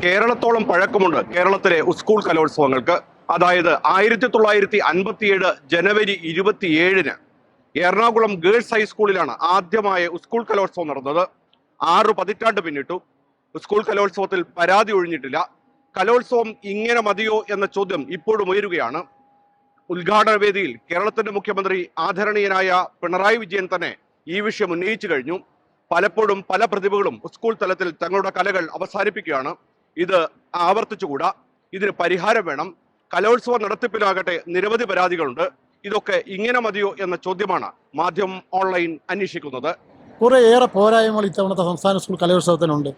കേരളത്തോളം പഴക്കമുണ്ട് കേരളത്തിലെ സ്കൂൾ കലോത്സവങ്ങൾക്ക്. അതായത് 1957 ജനുവരി 27-ന് എറണാകുളം ഗേൾസ് ഹൈസ്കൂളിലാണ് ആദ്യമായ സ്കൂൾ കലോത്സവം നടന്നത്. 6 പതിറ്റാണ്ട് പിന്നിട്ടു. സ്കൂൾ കലോത്സവത്തിൽ പരാതി ഒഴിഞ്ഞിട്ടില്ല. കലോത്സവം ഇങ്ങനെ മതിയോ എന്ന ചോദ്യം ഇപ്പോഴും ഉയരുകയാണ്. ഉദ്ഘാടന വേദിയിൽ കേരളത്തിന്റെ മുഖ്യമന്ത്രി ആദരണീയനായ പിണറായി വിജയൻ തന്നെ ഈ വിഷയം ഉന്നയിച്ചു കഴിഞ്ഞു. പലപ്പോഴും പല പ്രതിഭകളും സ്കൂൾ തലത്തിൽ തങ്ങളുടെ കലകൾ അവസാനിപ്പിക്കുകയാണ്. ഇത് ആവർത്തിച്ചുകൂടാ. ഇതിന് പരിഹാരം വേണം. കലോത്സവ നടത്തിപ്പിലാകട്ടെ നിരവധി പരാതികളുണ്ട്. ഇതൊക്കെ ഇങ്ങനെ മതിയോ എന്ന ചോദ്യമാണ് മാധ്യമം ഓൺലൈൻ അന്വേഷിക്കുന്നത്. കുറേയേറെ പോരായ്മകൾ ഇത്തവണത്തെ സംസ്ഥാന സ്കൂൾ കലോത്സവത്തിനുണ്ട്.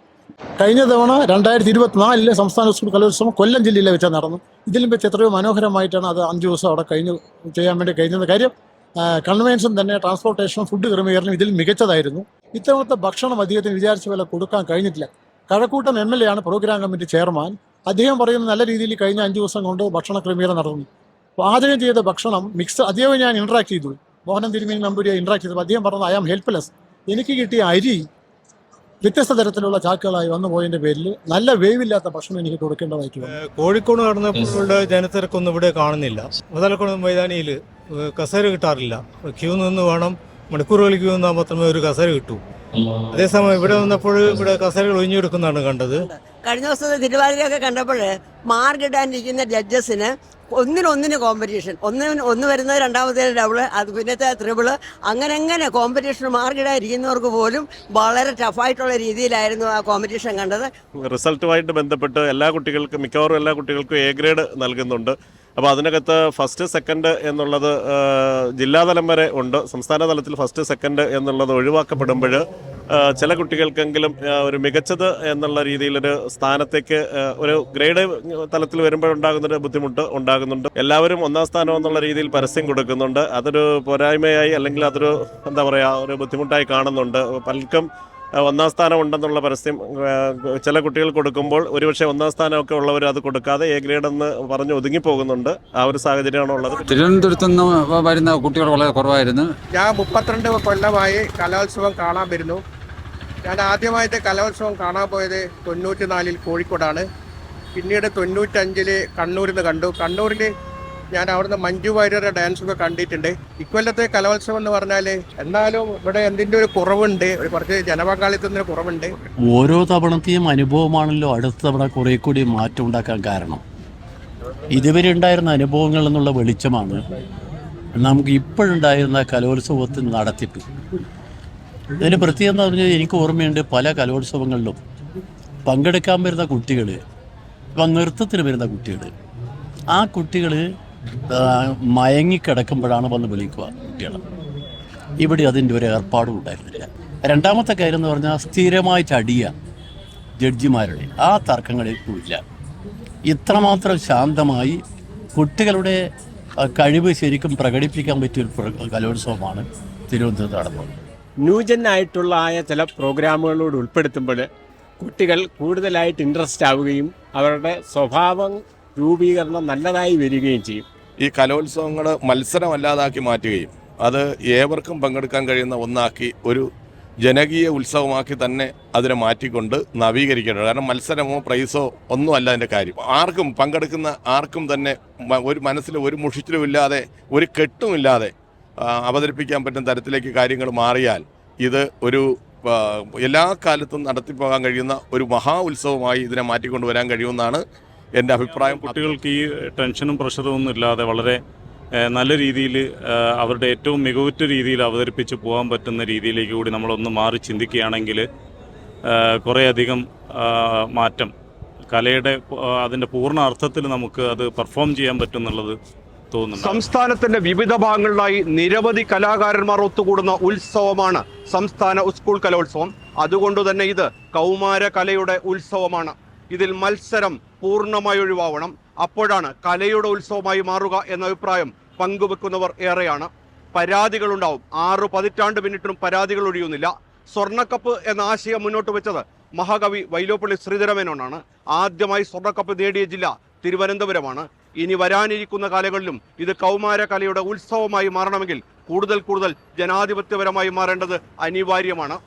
കഴിഞ്ഞ തവണ 2024 സംസ്ഥാന സ്കൂൾ കലോത്സവം കൊല്ലം ജില്ലയിലെ വെച്ചാൽ നടന്നു. ഇതിലും വെച്ച് എത്രയോ മനോഹരമായിട്ടാണ് അത് 5 ദിവസം അവിടെ ചെയ്യാൻ വേണ്ടി കഴിഞ്ഞത്. കാര്യം കൺവെൻഷൻ തന്നെ, ട്രാൻസ്പോർട്ടേഷനും ഫുഡ് ക്രമീകരണം ഇതിൽ മികച്ചതായിരുന്നു. ഇത്തവണത്തെ ഭക്ഷണം അദ്ദേഹത്തിന് വിചാരിച്ച പോലെ കൊടുക്കാൻ കഴിഞ്ഞിട്ടില്ല. കഴക്കൂട്ടം MLA ആണ് പ്രോഗ്രാം കമ്മിറ്റി ചെയർമാൻ. അദ്ദേഹം പറയുന്ന നല്ല രീതിയിൽ കഴിഞ്ഞ 5 ദിവസം കൊണ്ട് ഭക്ഷണ ക്രമീകരണം നടന്നു. പാചകം ചെയ്ത ഭക്ഷണം മിക്സ് അദ്ദേഹം ഞാൻ ഇൻട്രാക്ട് ചെയ്തു. മോഹനൻ തിരുമേനി നമ്പൂരിയെ ഇൻട്രാക്ട് ചെയ്തപ്പോൾ അദ്ദേഹം പറഞ്ഞത് ഐ ആം ഹെൽപ്ലെസ്. എനിക്ക് കിട്ടിയ അരി വ്യത്യസ്ത തരത്തിലുള്ള ചാക്കുകളായി വന്നു പോയതിൻ്റെ പേരിൽ നല്ല വേവില്ലാത്ത ഭക്ഷണം എനിക്ക് കൊടുക്കേണ്ടതായിട്ട് വന്നു. കോഴിക്കോട് നടന്നപ്പോൾ ജനത്തിരക്കൊന്നും ഇവിടെ കാണുന്നില്ല. മുതലക്കുളം മൈതാനിയിൽ കസേര കിട്ടാറില്ല. ക്യൂ നിന്ന് വേണം, മണിക്കൂറുകൾ ക്യൂ നിന്നാൽ മാത്രമേ ഒരു കസേര കിട്ടൂ. അതേസമയം ഇവിടെ വന്നപ്പോൾ ഇവിടെ കസേരകൾ ഒഴിഞ്ഞെടുക്കുന്നതാണ് കണ്ടത്. കഴിഞ്ഞ ദിവസത്തെ തിരുവാതിരയൊക്കെ കണ്ടപ്പോൾ മാർക്കിടാനിരിക്കുന്ന ജഡ്ജസിന് ഒന്നിനൊന്നിന് കോമ്പറ്റീഷൻ, ഒന്ന് വരുന്നത് രണ്ടാമത്തെ ഡബിള്, അത് പിന്നത്തെ ത്രിബിള്, അങ്ങനെ കോമ്പറ്റീഷൻ മാർക്കിടാനിരിക്കുന്നവർക്ക് പോലും വളരെ ടഫായിട്ടുള്ള രീതിയിലായിരുന്നു ആ കോമ്പറ്റീഷൻ കണ്ടത്. റിസൾട്ടുമായിട്ട് ബന്ധപ്പെട്ട് മിക്കവാറും എല്ലാ കുട്ടികൾക്കും A ഗ്രേഡ് നൽകുന്നുണ്ട്. അപ്പോൾ അതിനകത്ത് ഫസ്റ്റ് സെക്കൻഡ് എന്നുള്ളത് ജില്ലാതലം വരെ ഉണ്ട്. സംസ്ഥാന തലത്തിൽ ഫസ്റ്റ് സെക്കൻഡ് എന്നുള്ളത് ഒഴിവാക്കപ്പെടുമ്പോൾ ചില കുട്ടികൾക്കെങ്കിലും ഒരു മികച്ചത് എന്നുള്ള രീതിയിലൊരു സ്ഥാനത്തേക്ക് ഒരു ഗ്രേഡ് തലത്തിൽ വരുമ്പോഴുണ്ടാകുന്നൊരു ബുദ്ധിമുട്ട് ഉണ്ടാകുന്നുണ്ട്. എല്ലാവരും 1-ാം സ്ഥാനം എന്നുള്ള രീതിയിൽ പരസ്യം കൊടുക്കുന്നുണ്ട്. അതൊരു പോരായ്മയായി, അല്ലെങ്കിൽ അതൊരു ഒരു ബുദ്ധിമുട്ടായി കാണുന്നുണ്ട്. പലർക്കും 1-ാം സ്ഥാനം ഉണ്ടെന്നുള്ള പരസ്യം ചില കുട്ടികൾ കൊടുക്കുമ്പോൾ ഒരുപക്ഷെ 1-ാം സ്ഥാനമൊക്കെ ഉള്ളവർ അത് കൊടുക്കാതെ A ഗ്രേഡ് എന്ന് പറഞ്ഞ് ഒതുങ്ങിപ്പോകുന്നുണ്ട്. ആ ഒരു സാഹചര്യമാണ് ഉള്ളത്. തിരുവനന്തപുരത്ത് നിന്ന് വരുന്ന കുട്ടികൾ വളരെ കുറവായിരുന്നു. ഞാൻ 32 കൊല്ലമായി കലോത്സവം കാണാൻ വരുന്നു. ഞാൻ ആദ്യമായിട്ട് കലോത്സവം കാണാൻ പോയത് 94-ൽ കോഴിക്കോടാണ്. പിന്നീട് 95-ൽ കണ്ണൂരിൽ നിന്ന് കണ്ടു. കണ്ണൂരിൽ ഞാൻ അവിടുന്ന് മഞ്ജു വാര്യരുടെ ഡാൻസൊക്കെ കണ്ടിട്ടുണ്ട്. ഇക്കൊല്ലത്തെ കലോത്സവം എന്ന് പറഞ്ഞാൽ എന്നാലും ഇവിടെ എന്തിൻ്റെ ഒരു കുറവുണ്ട്, കുറച്ച് ജനപങ്കാളിത്തത്തിൻ്റെ കുറവുണ്ട്. ഓരോ തവണത്തെയും അനുഭവമാണല്ലോ അടുത്ത തവണ കുറെ കൂടി മാറ്റം ഉണ്ടാക്കാൻ കാരണം. ഇതുവരെ ഉണ്ടായിരുന്ന അനുഭവങ്ങൾ എന്നുള്ള വെളിച്ചമാണ് നമുക്ക് ഇപ്പോഴുണ്ടായിരുന്ന കലോത്സവത്തിൽ നടത്തിപ്പ്. ഇതിന് പ്രത്യേകം എന്ന് പറഞ്ഞാൽ എനിക്ക് ഓർമ്മയുണ്ട്, പല കലോത്സവങ്ങളിലും പങ്കെടുക്കാൻ വരുന്ന കുട്ടികൾ, ഇപ്പം നൃത്തത്തിന് വരുന്ന കുട്ടികൾ, ആ കുട്ടികൾ മയങ്ങിക്കിടക്കുമ്പോഴാണ് വന്ന് വിളിക്കുക കുട്ടികളെ. ഇവിടെ അതിൻ്റെ ഒരു ഏർപ്പാടും ഉണ്ടായിരുന്നില്ല. രണ്ടാമത്തെ കാര്യം എന്ന് പറഞ്ഞാൽ സ്ഥിരമായിട്ട് അടിയുക ജഡ്ജിമാരുടെ, ആ തർക്കങ്ങളില്ല. ഇത്രമാത്രം ശാന്തമായി കുട്ടികളുടെ കഴിവ് ശരിക്കും പ്രകടിപ്പിക്കാൻ പറ്റിയൊരു കലോത്സവമാണ് തിരുവനന്തപുരത്ത് നടന്നത്. ന്യൂജനായിട്ടുള്ള ചില പ്രോഗ്രാമുകളോട് ഉൾപ്പെടുത്തുമ്പോൾ കുട്ടികൾ കൂടുതലായിട്ട് ഇൻട്രസ്റ്റ് ആവുകയും അവരുടെ സ്വഭാവം രൂപീകരണം നല്ലതായി വരികയും ചെയ്യും. ഈ കലോത്സവങ്ങൾ മത്സരമല്ലാതാക്കി മാറ്റുകയും അത് ഏവർക്കും പങ്കെടുക്കാൻ കഴിയുന്ന ഒന്നാക്കി ഒരു ജനകീയ ഉത്സവമാക്കി തന്നെ അതിനെ മാറ്റിക്കൊണ്ട് നവീകരിക്കേണ്ടത്. കാരണം മത്സരമോ പ്രൈസോ ഒന്നുമല്ല അതിൻ്റെ കാര്യം. ആർക്കും പങ്കെടുക്കുന്ന ആർക്കും തന്നെ ഒരു മനസ്സിൽ ഒരു മുഷിച്ചിലുമില്ലാതെ ഒരു കെട്ടുമില്ലാതെ അവതരിപ്പിക്കാൻ പറ്റുന്ന തരത്തിലേക്ക് കാര്യങ്ങൾ മാറിയാൽ ഇത് ഒരു എല്ലാ കാലത്തും നടത്തിപ്പോകാൻ കഴിയുന്ന ഒരു മഹാ ഉത്സവമായി ഇതിനെ മാറ്റിക്കൊണ്ടുവരാൻ കഴിയുമെന്നാണ് എൻ്റെ അഭിപ്രായം. കുട്ടികൾക്ക് ഈ ടെൻഷനും പ്രഷറും ഒന്നും ഇല്ലാതെ വളരെ നല്ല രീതിയിൽ അവരുടെ ഏറ്റവും മികവുറ്റ രീതിയിൽ അവതരിപ്പിച്ച് പോകാൻ പറ്റുന്ന രീതിയിലേക്ക് കൂടി നമ്മളൊന്ന് മാറി ചിന്തിക്കുകയാണെങ്കിൽ കുറേയധികം മാറ്റം കലയുടെ അതിൻ്റെ പൂർണ്ണ അർത്ഥത്തിൽ നമുക്ക് അത് പെർഫോം ചെയ്യാൻ പറ്റും എന്നുള്ളത് തോന്നുന്നു. സംസ്ഥാനത്തിന്റെ വിവിധ ഭാഗങ്ങളിലായി നിരവധി കലാകാരന്മാർ ഒത്തുകൂടുന്ന ഉത്സവമാണ് സംസ്ഥാന സ്കൂൾ കലോത്സവം. അതുകൊണ്ട് തന്നെ ഇത് കൗമാര കലയുടെ ഉത്സവമാണ്. ഇതിൽ മത്സരം പൂർണ്ണമായി ഒഴിവാവണം. അപ്പോഴാണ് കലയുടെ ഉത്സവമായി മാറുക എന്ന അഭിപ്രായം പങ്കുവെക്കുന്നവർ ഏറെയാണ്. പരാതികളുണ്ടാവും. 6 പതിറ്റാണ്ട് പിന്നിട്ടും പരാതികൾ ഒഴിയുന്നില്ല. സ്വർണ്ണക്കപ്പ് എന്ന ആശയം മുന്നോട്ട് വെച്ചത് മഹാകവി വൈലോപ്പള്ളി ശ്രീധരമേനോനാണ്. ആദ്യമായി സ്വർണ്ണക്കപ്പ് നേടിയ ജില്ല തിരുവനന്തപുരമാണ്. ഇനി വരാനിരിക്കുന്ന കാലങ്ങളിലും ഇത് കൗമാര കലയുടെ ഉത്സവമായി മാറണമെങ്കിൽ കൂടുതൽ ജനാധിപത്യപരമായി മാറേണ്ടത് അനിവാര്യമാണ്.